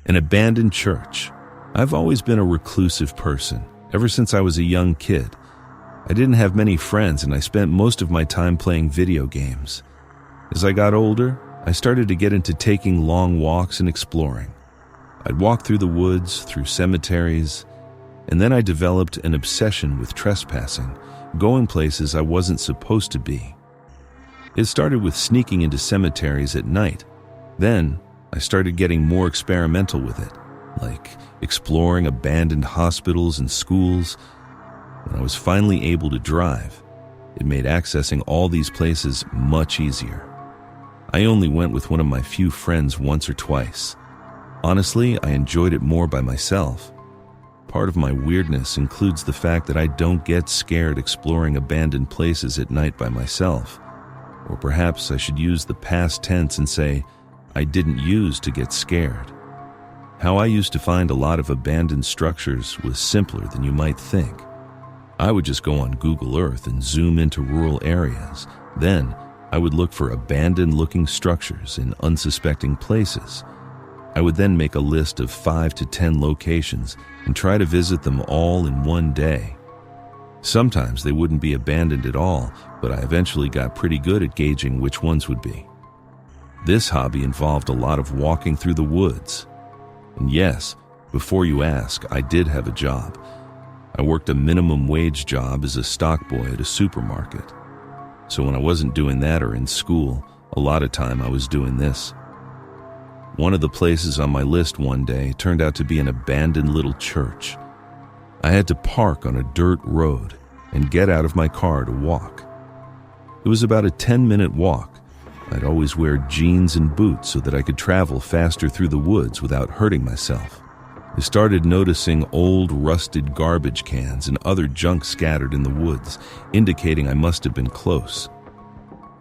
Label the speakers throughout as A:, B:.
A: An abandoned church. I've always been a reclusive person, ever since I was a young kid. I didn't have many friends, and I spent most of my time playing video games. As I got older, I started to get into taking long walks and exploring. I'd walk through the woods, through cemeteries, and then I developed an obsession with trespassing, going places I wasn't supposed to be. It started with sneaking into cemeteries at night. Then, I started getting more experimental with it, like exploring abandoned hospitals and schools. When I was finally able to drive, it made accessing all these places much easier. I only went with one of my few friends once or twice. Honestly, I enjoyed it more by myself. Part of my weirdness includes the fact that I don't get scared exploring abandoned places at night by myself. Or perhaps I should use the past tense and say, I didn't use to get scared. How I used to find a lot of abandoned structures was simpler than you might think. I would just go on Google Earth and zoom into rural areas. Then, I would look for abandoned-looking structures in unsuspecting places. I would then make a list of 5 to 10 locations and try to visit them all in one day. Sometimes they wouldn't be abandoned at all, but I eventually got pretty good at gauging which ones would be. This hobby involved a lot of walking through the woods. And yes, before you ask, I did have a job. I worked a minimum wage job as a stock boy at a supermarket. So when I wasn't doing that or in school, a lot of time I was doing this. One of the places on my list one day turned out to be an abandoned little church. I had to park on a dirt road and get out of my car to walk. It was about a 10-minute walk. I'd always wear jeans and boots so that I could travel faster through the woods without hurting myself. I started noticing old, rusted garbage cans and other junk scattered in the woods, indicating I must have been close.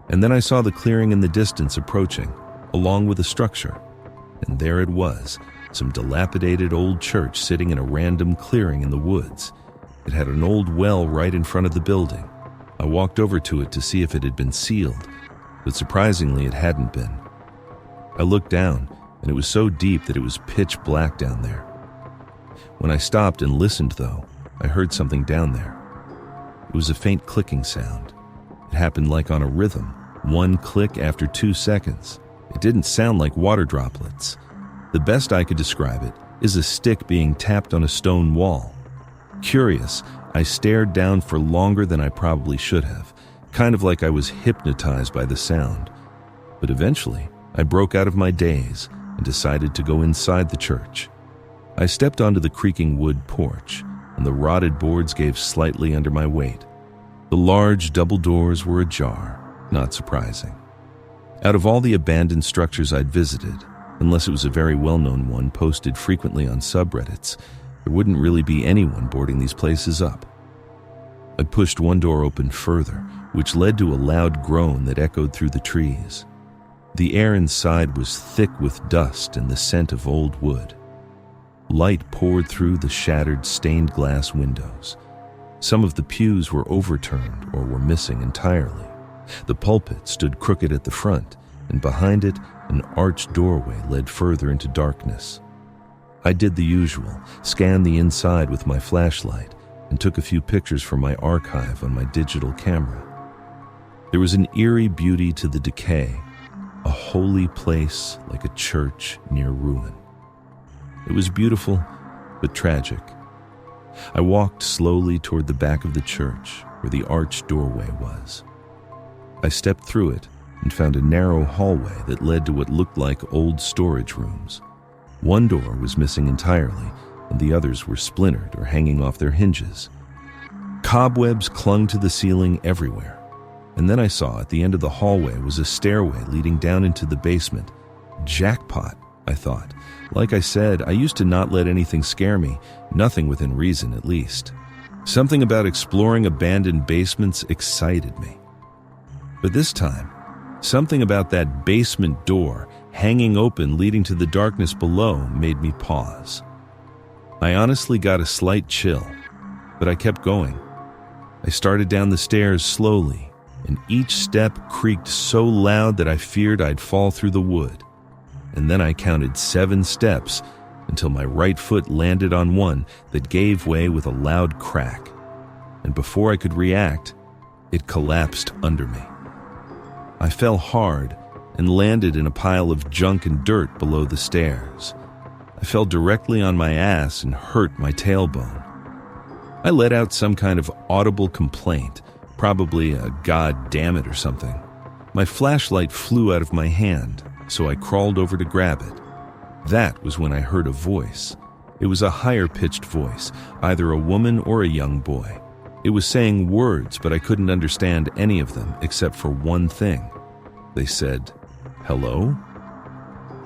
A: And then I saw the clearing in the distance approaching, along with a structure. And there it was, some dilapidated old church sitting in a random clearing in the woods. It had an old well right in front of the building. I walked over to it to see if it had been sealed, but surprisingly it hadn't been. I looked down, and it was so deep that it was pitch black down there. When I stopped and listened, though, I heard something down there. It was a faint clicking sound. It happened like on a rhythm, one click after 2 seconds. It didn't sound like water droplets. The best I could describe it is a stick being tapped on a stone wall. Curious, I stared down for longer than I probably should have, kind of like I was hypnotized by the sound. But eventually, I broke out of my daze and decided to go inside the church. I stepped onto the creaking wood porch, and the rotted boards gave slightly under my weight. The large double doors were ajar, not surprising. Out of all the abandoned structures I'd visited, unless it was a very well-known one posted frequently on subreddits, there wouldn't really be anyone boarding these places up. I pushed one door open further, which led to a loud groan that echoed through the trees. The air inside was thick with dust and the scent of old wood. Light poured through the shattered stained glass windows. Some of the pews were overturned or were missing entirely. The pulpit stood crooked at the front, and behind it, an arched doorway led further into darkness. I did the usual, scanned the inside with my flashlight, and took a few pictures from my archive on my digital camera. There was an eerie beauty to the decay, a holy place like a church near ruin. It was beautiful, but tragic. I walked slowly toward the back of the church, where the arched doorway was. I stepped through it and found a narrow hallway that led to what looked like old storage rooms. One door was missing entirely, and the others were splintered or hanging off their hinges. Cobwebs clung to the ceiling everywhere, and then I saw at the end of the hallway was a stairway leading down into the basement. Jackpot, I thought. Like I said, I used to not let anything scare me, nothing within reason at least. Something about exploring abandoned basements excited me. But this time, something about that basement door hanging open leading to the darkness below made me pause. I honestly got a slight chill, but I kept going. I started down the stairs slowly, and each step creaked so loud that I feared I'd fall through the wood. And then I counted 7 steps until my right foot landed on one that gave way with a loud crack. And before I could react, it collapsed under me. I fell hard and landed in a pile of junk and dirt below the stairs. I fell directly on my ass and hurt my tailbone. I let out some kind of audible complaint, probably a "God damn it" or something. My flashlight flew out of my hand, so I crawled over to grab it. That was when I heard a voice. It was a higher-pitched voice, either a woman or a young boy. It was saying words, but I couldn't understand any of them except for one thing. They said, "Hello?"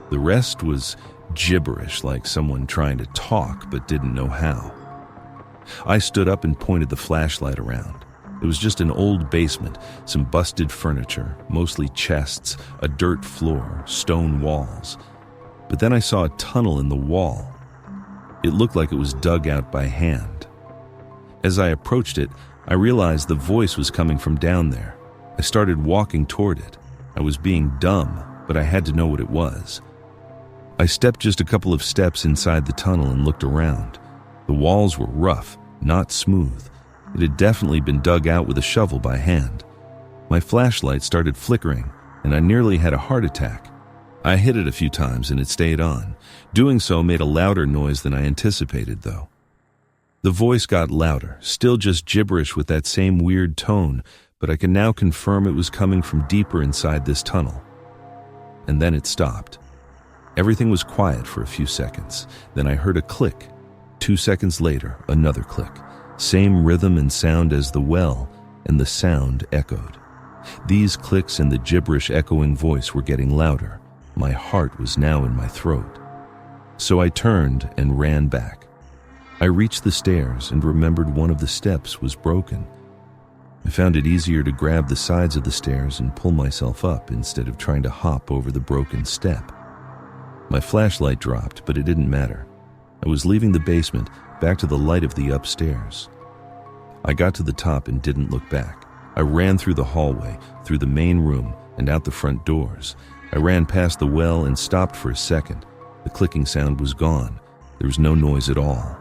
A: The rest was gibberish, like someone trying to talk but didn't know how. I stood up and pointed the flashlight around. It was just an old basement, some busted furniture, mostly chests, a dirt floor, stone walls. But then I saw a tunnel in the wall. It looked like it was dug out by hand. As I approached it, I realized the voice was coming from down there. I started walking toward it. I was being dumb, but I had to know what it was. I stepped just a couple of steps inside the tunnel and looked around. The walls were rough, not smooth. It had definitely been dug out with a shovel by hand. My flashlight started flickering, and I nearly had a heart attack. I hit it a few times and it stayed on. Doing so made a louder noise than I anticipated, though. The voice got louder, still just gibberish with that same weird tone, but I can now confirm it was coming from deeper inside this tunnel. And then it stopped. Everything was quiet for a few seconds. Then I heard a click. 2 seconds later, another click. Same rhythm and sound as the well, and the sound echoed. These clicks and the gibberish echoing voice were getting louder. My heart was now in my throat. So I turned and ran back. I reached the stairs and remembered one of the steps was broken. I found it easier to grab the sides of the stairs and pull myself up instead of trying to hop over the broken step. My flashlight dropped, but it didn't matter. I was leaving the basement, back to the light of the upstairs. I got to the top and didn't look back. I ran through the hallway, through the main room, and out the front doors. I ran past the well and stopped for a second. The clicking sound was gone. There was no noise at all.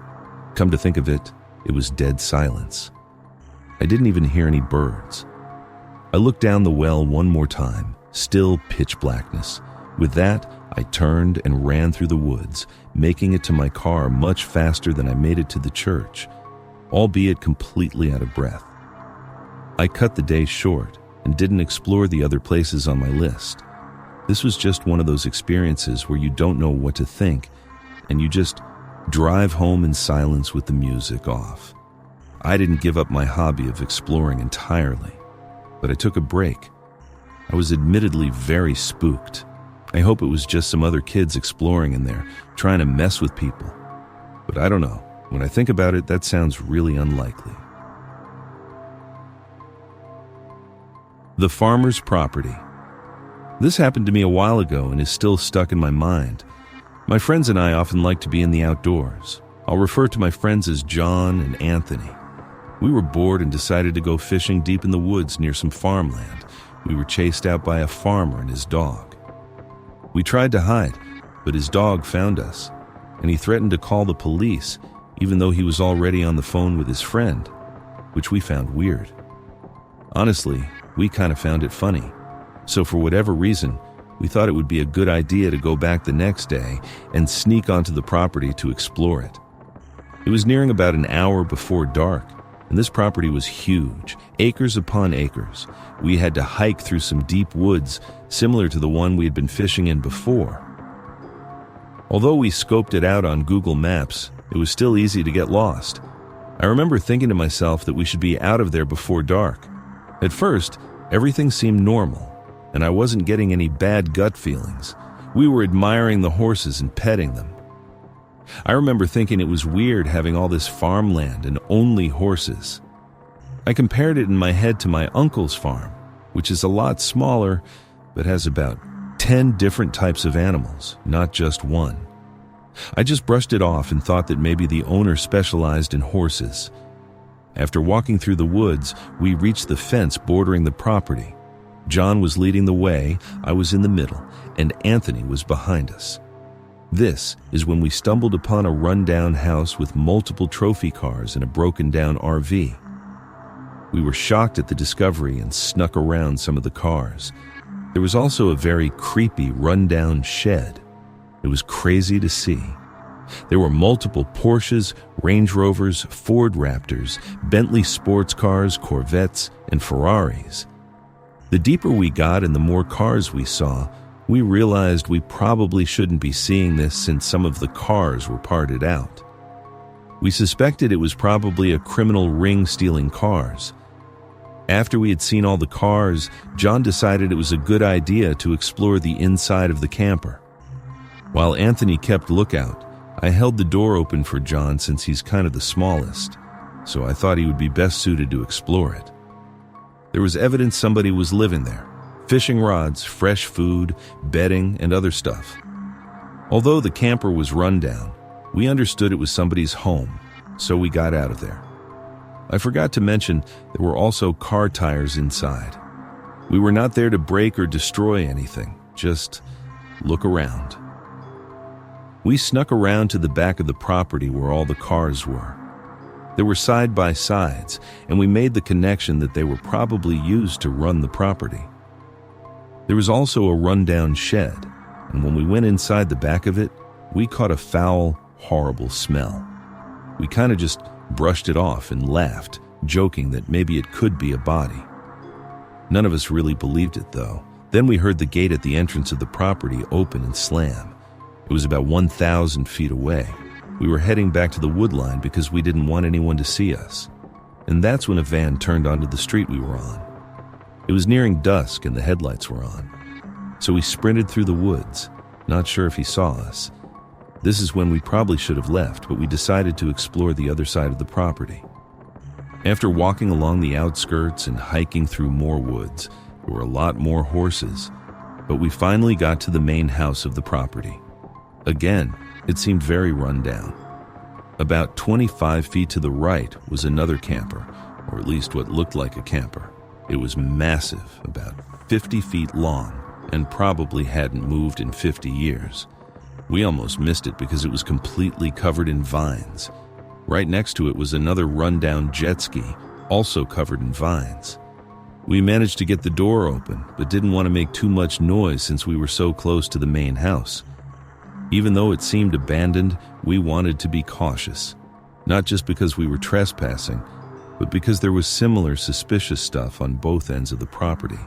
A: Come to think of it, it was dead silence. I didn't even hear any birds. I looked down the well one more time, still pitch blackness. With that, I turned and ran through the woods, making it to my car much faster than I made it to the church, albeit completely out of breath. I cut the day short and didn't explore the other places on my list. This was just one of those experiences where you don't know what to think, and you just drive home in silence with the music off. I didn't give up my hobby of exploring entirely, but I took a break. I was admittedly very spooked. I hope it was just some other kids exploring in there, trying to mess with people. But I don't know. When I think about it, that sounds really unlikely. The farmer's property. This happened to me a while ago and is still stuck in my mind. My friends and I often like to be in the outdoors. I'll refer to my friends as John and Anthony. We were bored and decided to go fishing deep in the woods near some farmland. We were chased out by a farmer and his dog. We tried to hide, but his dog found us, and he threatened to call the police, even though he was already on the phone with his friend, which we found weird. Honestly, we kind of found it funny. So for whatever reason, we thought it would be a good idea to go back the next day and sneak onto the property to explore it. It was nearing about an hour before dark, and this property was huge, acres upon acres. We had to hike through some deep woods, similar to the one we had been fishing in before. Although we scoped it out on Google Maps, it was still easy to get lost. I remember thinking to myself that we should be out of there before dark. At first, everything seemed normal, and I wasn't getting any bad gut feelings. We were admiring the horses and petting them. I remember thinking it was weird having all this farmland and only horses. I compared it in my head to my uncle's farm, which is a lot smaller, but has about 10 different types of animals, not just one. I just brushed it off and thought that maybe the owner specialized in horses. After walking through the woods, we reached the fence bordering the property. John was leading the way, I was in the middle, and Anthony was behind us. This is when we stumbled upon a rundown house with multiple trophy cars and a broken-down RV. We were shocked at the discovery and snuck around some of the cars. There was also a very creepy rundown shed. It was crazy to see. There were multiple Porsches, Range Rovers, Ford Raptors, Bentley sports cars, Corvettes, and Ferraris. The deeper we got and the more cars we saw, we realized we probably shouldn't be seeing this since some of the cars were parted out. We suspected it was probably a criminal ring stealing cars. After we had seen all the cars, John decided it was a good idea to explore the inside of the camper. While Anthony kept lookout, I held the door open for John since he's kind of the smallest, so I thought he would be best suited to explore it. There was evidence somebody was living there. Fishing rods, fresh food, bedding, and other stuff. Although the camper was run down, we understood it was somebody's home, so we got out of there. I forgot to mention there were also car tires inside. We were not there to break or destroy anything, just look around. We snuck around to the back of the property where all the cars were. There were side-by-sides, and we made the connection that they were probably used to run the property. There was also a rundown shed, and when we went inside the back of it, we caught a foul, horrible smell. We kind of just brushed it off and laughed, joking that maybe it could be a body. None of us really believed it, though. Then we heard the gate at the entrance of the property open and slam. It was about 1,000 feet away. We were heading back to the woodline because we didn't want anyone to see us. And that's when a van turned onto the street we were on. It was nearing dusk and the headlights were on. So we sprinted through the woods, not sure if he saw us. This is when we probably should have left, but we decided to explore the other side of the property. After walking along the outskirts and hiking through more woods, there were a lot more horses, but we finally got to the main house of the property. Again, it seemed very run down. About 25 feet to the right was another camper, or at least what looked like a camper. It was massive, about 50 feet long, and probably hadn't moved in 50 years. We almost missed it because it was completely covered in vines. Right next to it was another rundown jet ski, also covered in vines. We managed to get the door open, but didn't want to make too much noise since we were so close to the main house. Even though it seemed abandoned, we wanted to be cautious. Not just because we were trespassing, but because there was similar suspicious stuff on both ends of the property,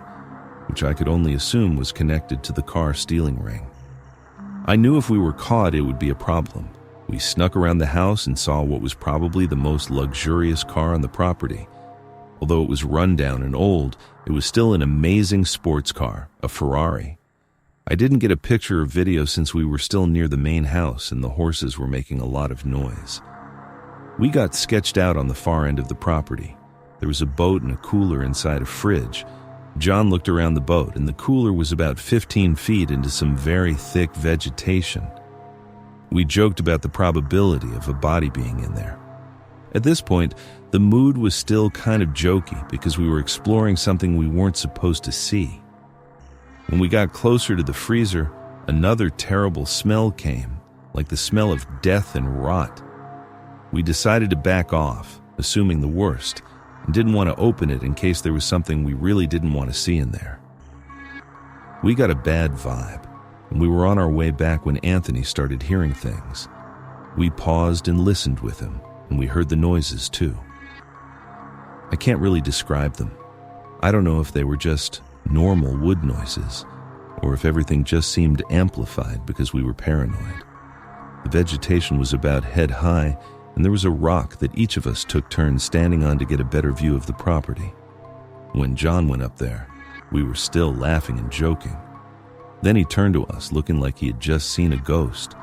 A: which I could only assume was connected to the car stealing ring. I knew if we were caught, it would be a problem. We snuck around the house and saw what was probably the most luxurious car on the property. Although it was run down and old, it was still an amazing sports car, a Ferrari. I didn't get a picture or video since we were still near the main house and the horses were making a lot of noise. We got sketched out on the far end of the property. There was a boat and a cooler inside a fridge. John looked around the boat, and the cooler was about 15 feet into some very thick vegetation. We joked about the probability of a body being in there. At this point, the mood was still kind of jokey because we were exploring something we weren't supposed to see. When we got closer to the freezer, another terrible smell came, like the smell of death and rot. We decided to back off, assuming the worst, and didn't want to open it in case there was something we really didn't want to see in there. We got a bad vibe, and we were on our way back when Anthony started hearing things. We paused and listened with him, and we heard the noises too. I can't really describe them. I don't know if they were just normal wood noises, or if everything just seemed amplified because we were paranoid. The vegetation was about head high, and there was a rock that each of us took turns standing on to get a better view of the property. When John went up there, we were still laughing and joking. Then he turned to us looking like he had just seen a ghost.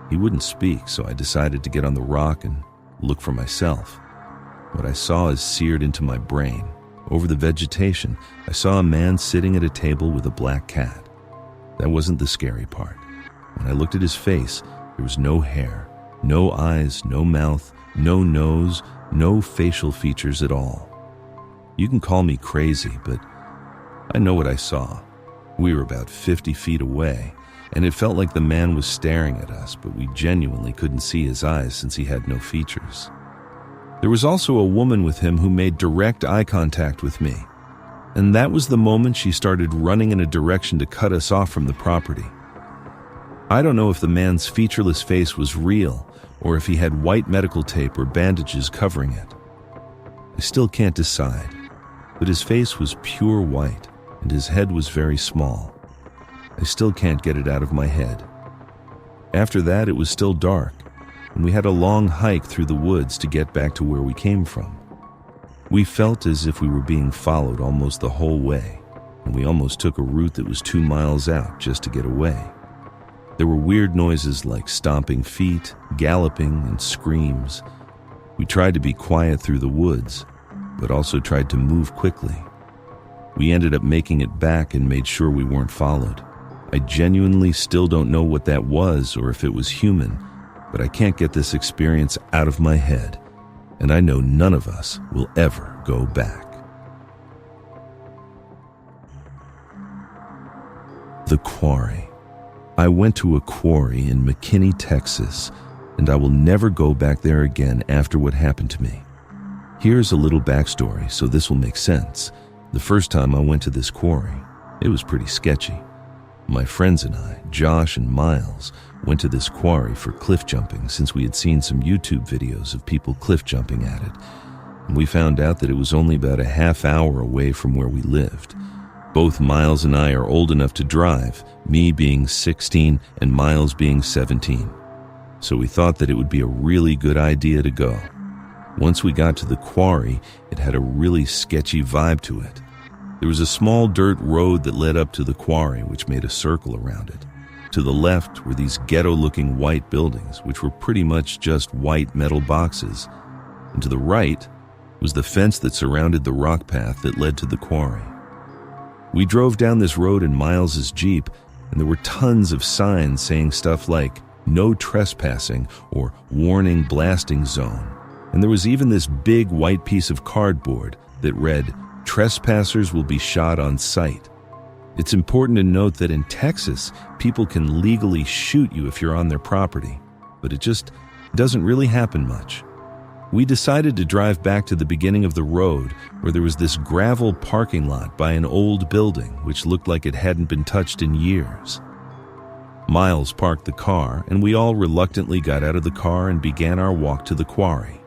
A: He wouldn't speak, so I decided to get on the rock and look for myself. What I saw is seared into my brain. Over the vegetation, I saw a man sitting at a table with a black cat. That wasn't the scary part. When I looked at his face, there was no hair, no eyes, no mouth, no nose, no facial features at all. You can call me crazy, but I know what I saw. We were about 50 feet away, and it felt like the man was staring at us, but we genuinely couldn't see his eyes since he had no features. There was also a woman with him who made direct eye contact with me, and that was the moment she started running in a direction to cut us off from the property. I don't know if the man's featureless face was real or if he had white medical tape or bandages covering it. I still can't decide, but his face was pure white and his head was very small. I still can't get it out of my head. After that, it was still dark, and we had a long hike through the woods to get back to where we came from. We felt as if we were being followed almost the whole way, and we almost took a route that was 2 miles out just to get away. There were weird noises like stomping feet, galloping, and screams. We tried to be quiet through the woods, but also tried to move quickly. We ended up making it back and made sure we weren't followed. I genuinely still don't know what that was or if it was human, but I can't get this experience out of my head, and I know none of us will ever go back. The quarry. I went to a quarry in McKinney, Texas, and I will never go back there again after what happened to me. Here's a little backstory, so this will make sense. The first time I went to this quarry, it was pretty sketchy. My friends and I, Josh and Miles, went to this quarry for cliff jumping since we had seen some YouTube videos of people cliff jumping at it, and we found out that it was only about a half hour away from where we lived. Both Miles and I are old enough to drive, me being 16 and Miles being 17. So we thought that it would be a really good idea to go. Once we got to the quarry, it had a really sketchy vibe to it. There was a small dirt road that led up to the quarry, which made a circle around it. To the left were these ghetto-looking white buildings, which were pretty much just white metal boxes. And to the right was the fence that surrounded the rock path that led to the quarry. We drove down this road in Miles's Jeep, and there were tons of signs saying stuff like, "No trespassing" or "Warning blasting zone." And there was even this big white piece of cardboard that read, "Trespassers will be shot on sight." It's important to note that in Texas, people can legally shoot you if you're on their property, but it just doesn't really happen much. We decided to drive back to the beginning of the road where there was this gravel parking lot by an old building which looked like it hadn't been touched in years. Miles parked the car, and we all reluctantly got out of the car and began our walk to the quarry.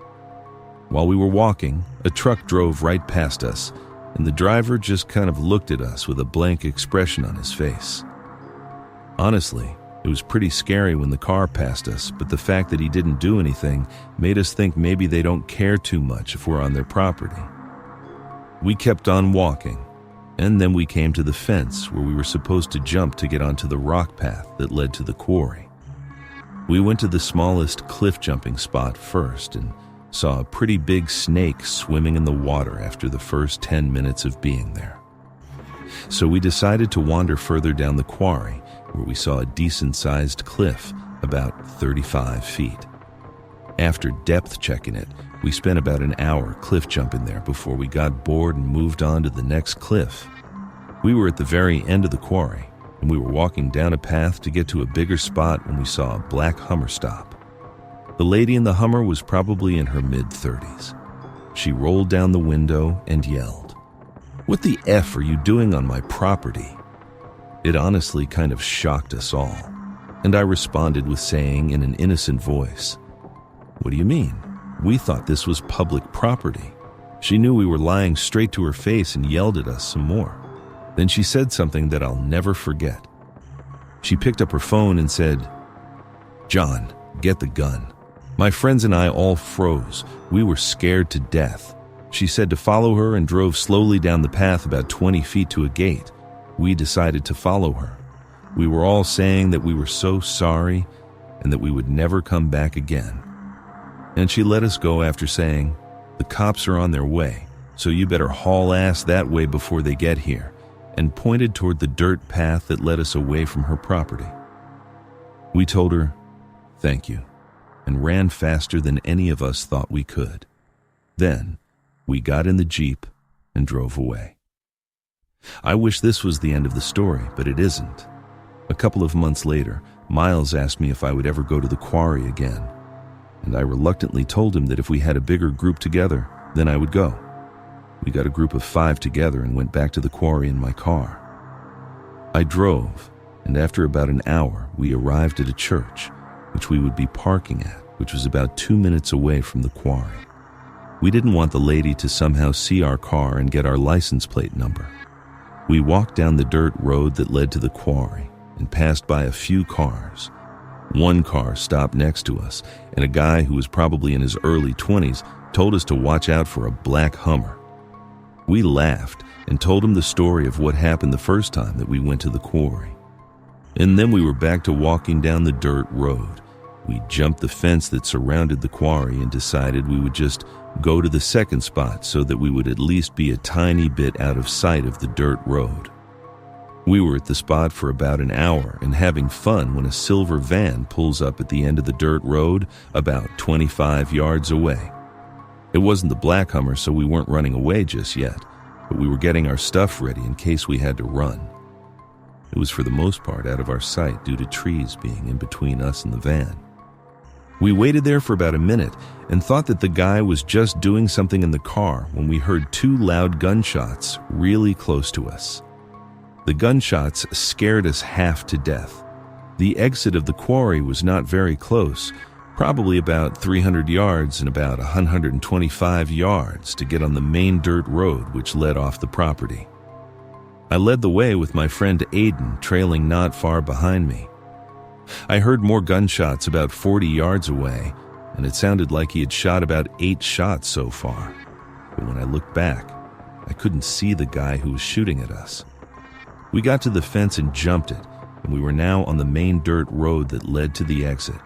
A: While we were walking, a truck drove right past us, and the driver just kind of looked at us with a blank expression on his face. Honestly, it was pretty scary when the car passed us, but the fact that he didn't do anything made us think maybe they don't care too much if we're on their property. We kept on walking, and then we came to the fence where we were supposed to jump to get onto the rock path that led to the quarry. We went to the smallest cliff jumping spot first and saw a pretty big snake swimming in the water after the first 10 minutes of being there. So we decided to wander further down the quarry, where we saw a decent-sized cliff about 35 feet. After depth checking it, we spent about an hour cliff jumping there before we got bored and moved on to the next cliff. We were at the very end of the quarry, and we were walking down a path to get to a bigger spot when we saw a black Hummer stop. The lady in the Hummer was probably in her mid-30s. She rolled down the window and yelled, "What the F are you doing on my property?" It honestly kind of shocked us all, and I responded with saying in an innocent voice, "What do you mean? We thought this was public property." She knew we were lying straight to her face and yelled at us some more. Then she said something that I'll never forget. She picked up her phone and said, "John, get the gun." My friends and I all froze. We were scared to death. She said to follow her and drove slowly down the path about 20 feet to a gate. We decided to follow her. We were all saying that we were so sorry and that we would never come back again. And she let us go after saying, "The cops are on their way, so you better haul ass that way before they get here," and pointed toward the dirt path that led us away from her property. We told her, "Thank you," and ran faster than any of us thought we could. Then, we got in the Jeep and drove away. I wish this was the end of the story, but it isn't. A couple of months later, Miles asked me if I would ever go to the quarry again, and I reluctantly told him that if we had a bigger group together, then I would go. We got a group of 5 together and went back to the quarry in my car. I drove, and after about an hour, we arrived at a church, which we would be parking at, which was about 2 minutes away from the quarry. We didn't want the lady to somehow see our car and get our license plate number. We walked down the dirt road that led to the quarry and passed by a few cars. One car stopped next to us, and a guy who was probably in his early 20s told us to watch out for a black Hummer. We laughed and told him the story of what happened the first time that we went to the quarry. And then we were back to walking down the dirt road. We jumped the fence that surrounded the quarry and decided we would just go to the second spot so that we would at least be a tiny bit out of sight of the dirt road. We were at the spot for about an hour and having fun when a silver van pulls up at the end of the dirt road about 25 yards away. It wasn't the black Hummer, so we weren't running away just yet, but we were getting our stuff ready in case we had to run. It was for the most part out of our sight due to trees being in between us and the van. We waited there for about a minute and thought that the guy was just doing something in the car when we heard 2 loud gunshots really close to us. The gunshots scared us half to death. The exit of the quarry was not very close, probably about 300 yards and about 125 yards to get on the main dirt road which led off the property. I led the way with my friend Aiden trailing not far behind me. I heard more gunshots about 40 yards away, and it sounded like he had shot about 8 shots so far. But when I looked back, I couldn't see the guy who was shooting at us. We got to the fence and jumped it, and we were now on the main dirt road that led to the exit.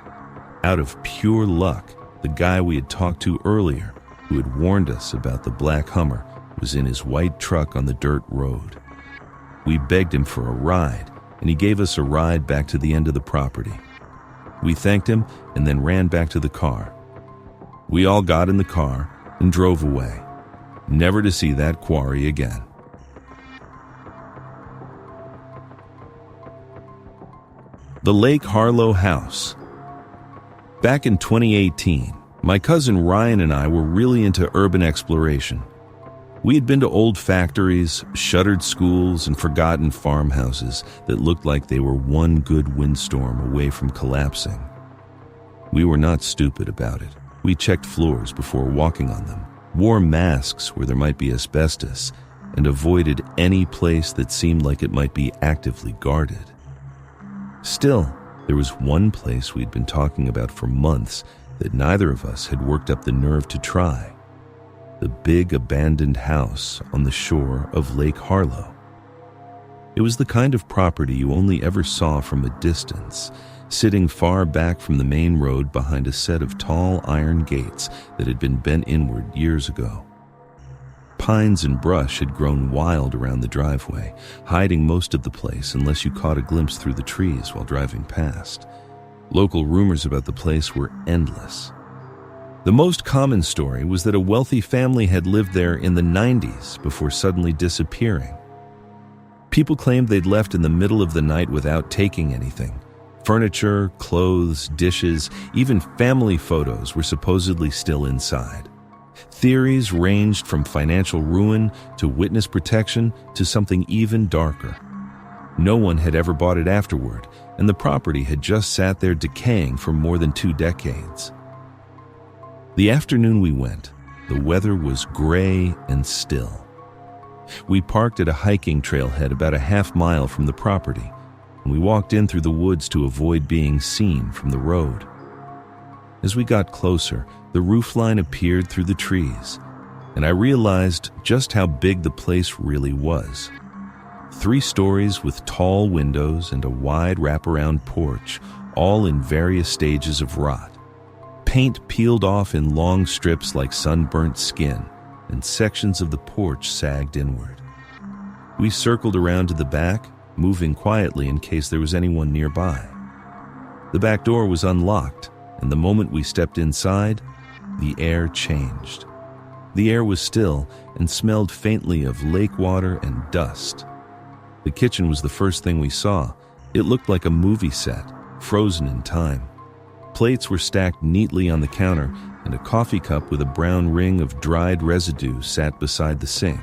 A: Out of pure luck, the guy we had talked to earlier, who had warned us about the black Hummer, was in his white truck on the dirt road. We begged him for a ride, and he gave us a ride back to the end of the property. We thanked him and then ran back to the car. We all got in the car and drove away, never to see that quarry again. The Lake Harlow House. Back in 2018, my cousin Ryan and I were really into urban exploration. We had been to old factories, shuttered schools, and forgotten farmhouses that looked like they were one good windstorm away from collapsing. We were not stupid about it. We checked floors before walking on them, wore masks where there might be asbestos, and avoided any place that seemed like it might be actively guarded. Still, there was one place we'd been talking about for months that neither of us had worked up the nerve to try. The big abandoned house on the shore of Lake Harlow. It was the kind of property you only ever saw from a distance, sitting far back from the main road behind a set of tall iron gates that had been bent inward years ago. Pines and brush had grown wild around the driveway, hiding most of the place unless you caught a glimpse through the trees while driving past. Local rumors about the place were endless. The most common story was that a wealthy family had lived there in the 90s before suddenly disappearing. People claimed they'd left in the middle of the night without taking anything. Furniture, clothes, dishes, even family photos were supposedly still inside. Theories ranged from financial ruin to witness protection to something even darker. No one had ever bought it afterward, and the property had just sat there decaying for more than 2 decades. The afternoon we went, the weather was gray and still. We parked at a hiking trailhead about a half mile from the property, and we walked in through the woods to avoid being seen from the road. As we got closer, the roofline appeared through the trees, and I realized just how big the place really was. 3 stories with tall windows and a wide wraparound porch, all in various stages of rot. Paint peeled off in long strips like sunburnt skin, and sections of the porch sagged inward. We circled around to the back, moving quietly in case there was anyone nearby. The back door was unlocked, and the moment we stepped inside, the air changed. The air was still and smelled faintly of lake water and dust. The kitchen was the first thing we saw. It looked like a movie set, frozen in time. Plates were stacked neatly on the counter, and a coffee cup with a brown ring of dried residue sat beside the sink.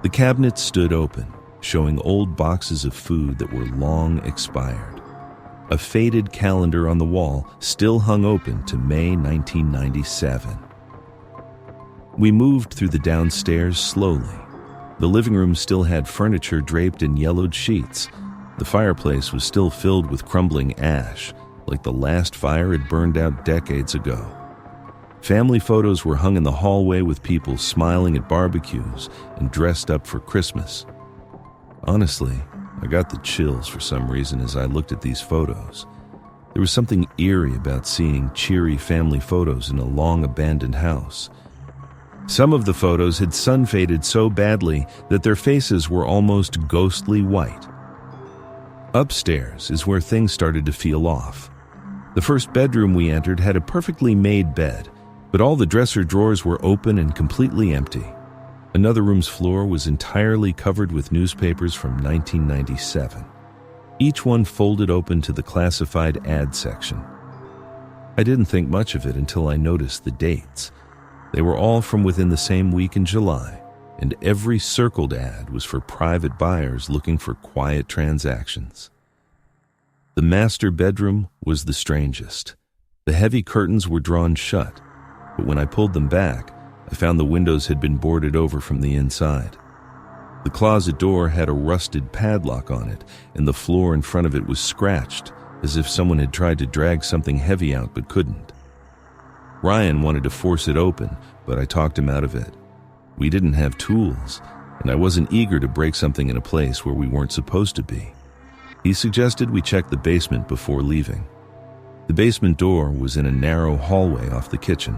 A: The cabinet stood open, showing old boxes of food that were long expired. A faded calendar on the wall still hung open to May 1997. We moved through the downstairs slowly. The living room still had furniture draped in yellowed sheets. The fireplace was still filled with crumbling ash, like the last fire had burned out decades ago. Family photos were hung in the hallway with people smiling at barbecues and dressed up for Christmas. Honestly, I got the chills for some reason as I looked at these photos. There was something eerie about seeing cheery family photos in a long-abandoned house. Some of the photos had sun-faded so badly that their faces were almost ghostly white. Upstairs is where things started to feel off. The first bedroom we entered had a perfectly made bed, but all the dresser drawers were open and completely empty. Another room's floor was entirely covered with newspapers from 1997, each one folded open to the classified ad section. I didn't think much of it until I noticed the dates. They were all from within the same week in July, and every circled ad was for private buyers looking for quiet transactions. The master bedroom was the strangest. The heavy curtains were drawn shut, but when I pulled them back, I found the windows had been boarded over from the inside. The closet door had a rusted padlock on it, and the floor in front of it was scratched, as if someone had tried to drag something heavy out but couldn't. Ryan wanted to force it open, but I talked him out of it. We didn't have tools, and I wasn't eager to break something in a place where we weren't supposed to be. He suggested we check the basement before leaving. The basement door was in a narrow hallway off the kitchen.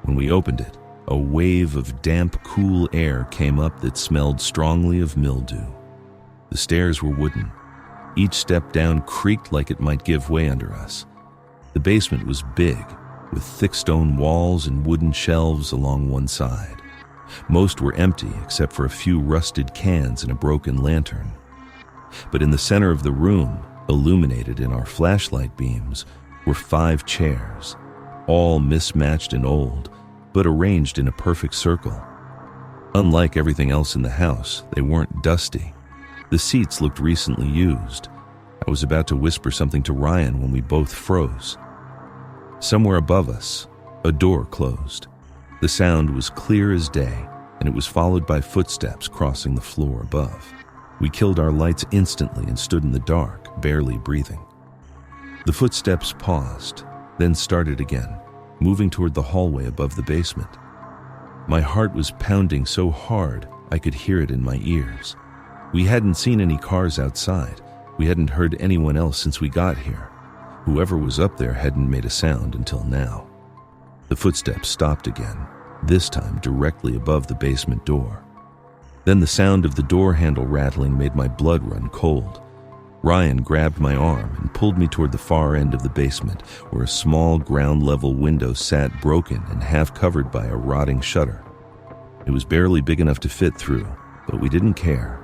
A: When we opened it, a wave of damp, cool air came up that smelled strongly of mildew. The stairs were wooden. Each step down creaked like it might give way under us. The basement was big, with thick stone walls and wooden shelves along one side. Most were empty except for a few rusted cans and a broken lantern. But in the center of the room, illuminated in our flashlight beams, were 5 chairs, all mismatched and old, but arranged in a perfect circle. Unlike everything else in the house, they weren't dusty. The seats looked recently used. I was about to whisper something to Ryan when we both froze. Somewhere above us, a door closed. The sound was clear as day, and it was followed by footsteps crossing the floor above. We killed our lights instantly and stood in the dark, barely breathing. The footsteps paused, then started again, moving toward the hallway above the basement. My heart was pounding so hard I could hear it in my ears. We hadn't seen any cars outside. We hadn't heard anyone else since we got here. Whoever was up there hadn't made a sound until now. The footsteps stopped again, this time directly above the basement door. Then the sound of the door handle rattling made my blood run cold. Ryan grabbed my arm and pulled me toward the far end of the basement, where a small ground-level window sat broken and half-covered by a rotting shutter. It was barely big enough to fit through, but we didn't care.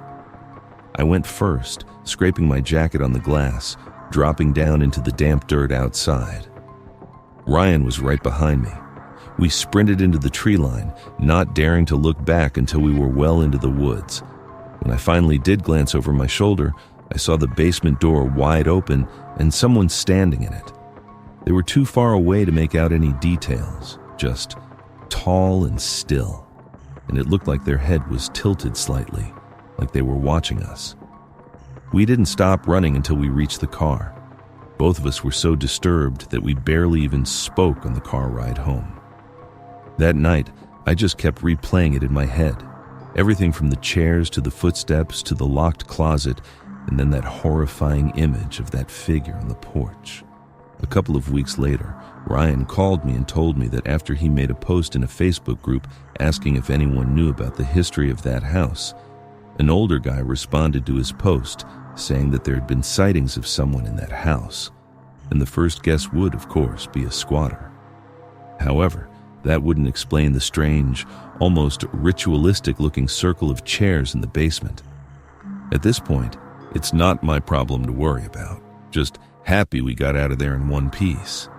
A: I went first, scraping my jacket on the glass, dropping down into the damp dirt outside. Ryan was right behind me. We sprinted into the tree line, not daring to look back until we were well into the woods. When I finally did glance over my shoulder, I saw the basement door wide open and someone standing in it. They were too far away to make out any details, just tall and still, and it looked like their head was tilted slightly, like they were watching us. We didn't stop running until we reached the car. Both of us were so disturbed that we barely even spoke on the car ride home. That night, I just kept replaying it in my head. Everything from the chairs to the footsteps to the locked closet, and then that horrifying image of that figure on the porch. A couple of weeks later, Ryan called me and told me that after he made a post in a Facebook group asking if anyone knew about the history of that house, an older guy responded to his post saying that there had been sightings of someone in that house, and the first guess would, of course, be a squatter. However, that wouldn't explain the strange, almost ritualistic-looking circle of chairs in the basement. At this point, it's not my problem to worry about. Just happy we got out of there in one piece.